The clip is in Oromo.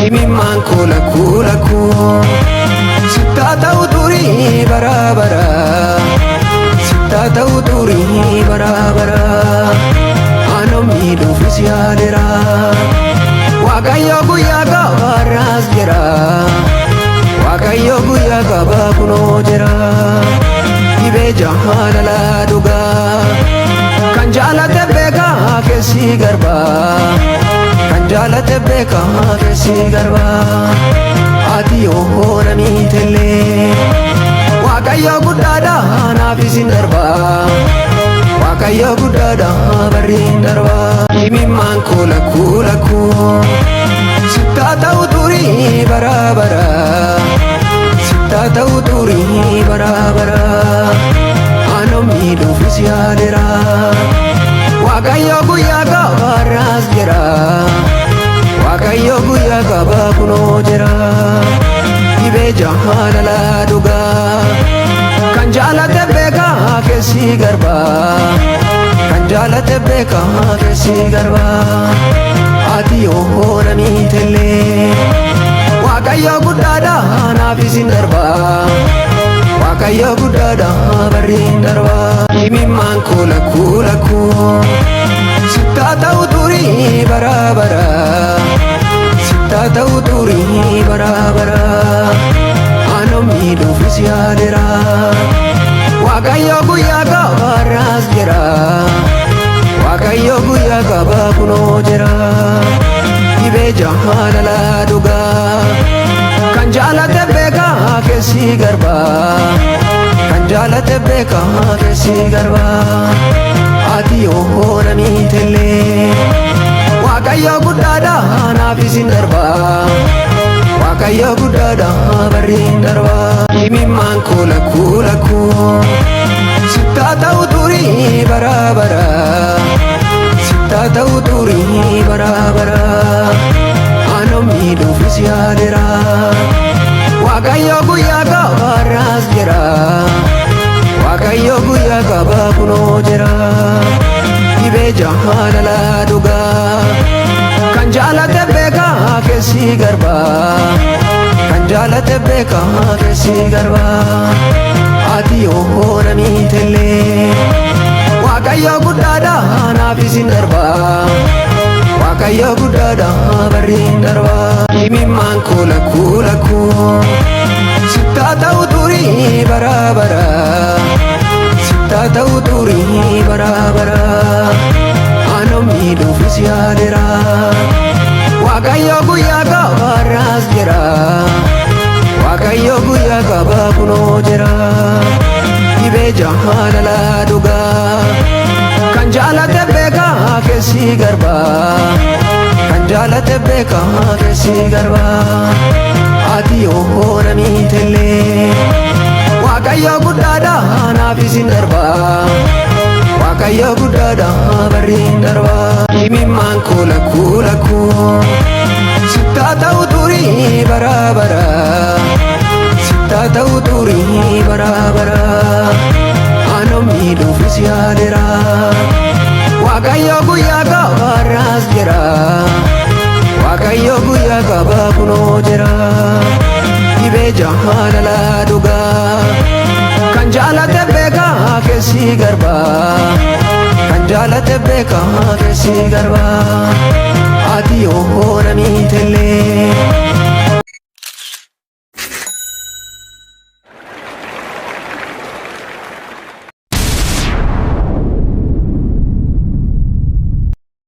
imimmaan koo lakkuu sittaa ta'u turii bara sittaa ta'u turii bara ano miidhuufis yaadera Waaqayyo guyyaa gabaarraas jira Waaqayyo guyyaa gabaa kunoo jira dhibee jaalalaa dhugaa kan jaalate beekaa keessi garbaa kan jaalate beekaa keessi garbaa ati yoo na miitellee Waaqayyo guddaadhaa naafis hin darbaa Waaqayyo guddaadhaa barri hin darbaa imimmaan koo lakkuu sittaa ta'u turii bara sittaa ta'u turii bara ano miidhuufis yaadera Waaqayyo guyyaa gabaarraas jira Waaqayyo guyyaa gabaa kunoo jira dhibee jaalalaa dhugaa kan jaalate beekaa keessi garbaa kan jaalate beekaa keessi garbaa ati yoo na miitellee Waaqayyo guddaadhaa naafis hin darbaa Waaqayyo guddaadhaa barri hin darbaa imimmaan koo lakkuu sittaa ta'u turii bara sittaa ta'u turii bara ano miidhuufis yaadera Waaqayyo guyyaa gabaarraas jira Waaqayyo guyyaa gabaa kunoo jira dhibee jaalalaa dhugaa kan jaalate beekaa keessi garbaa kan jaalate beekaa keessi garbaa ati yoo na miitellee Waaqayyo guddaadhaa naafis hin darbaa Waaqayyo guddaadhaa barri hin darbaa imimmaan koo lakkuu sittaa ta'u turii bara sittaa ta'u turii bara ano miidhuufis yaadera Waaqayyo guyyaa gabaarraas jira Waaqayyo guyyaa gabaa kunoo jira dhibee jaalalaa dhugaa kan jaalate beekaa keessi garbaa kan jaalate beekaa keessi garbaa ati yoo na miitellee Waaqayyo guddaadhaa naafis hin darbaa Waaqayyo guddaadhaa barri hin darbaa imimmaan koo lakkuu sittaa ta'u turii bara sittaa ta'u turii bara ano miidhuufis yaadera Waaqayyo guyyaa gabaarraas jira Waaqayyo guyyaa gabaa kunoo jira dhibee jaalalaa dhugaa kan jaalate beekaa keessi garbaa kan jaalate beekaa keessi garbaa ati yoo na miitellee Waaqayyo guddaadhaa naafis hin darbaa Waaqayyo guddaadhaa barri hin darbaa imimmaan koo lakkuu sittaa ta'u turii bara sittaa ta'u turii bara ano miidhuufis yaadera Waaqayyo guyyaa gabaarraas jira Waaqayyo guyyaa gabaa kunoo jira dhibee jaalalaa dhugaa kan jaalate beekaa keessi garbaa kan jaalate beekaa keessi garbaa ati yoo na miitellee Waaqayyo guddaadhaa naafis hin darbaa Waaqayyo guddaadhaa barri hin darbaa imimmaan koo lakkuu sittaa ta'u turii bara sittaa ta'u turii bara ano miidhuufis yaadera Waaqayyo guyyaa gabaarraas jira Waaqayyo guyyaa gabaa kunoo jira dhibee jaalalaa dhugaa kan jaalate beekaa keessi garbaa kan jaalate beekaa keessi garbaa ati yoo na miitellee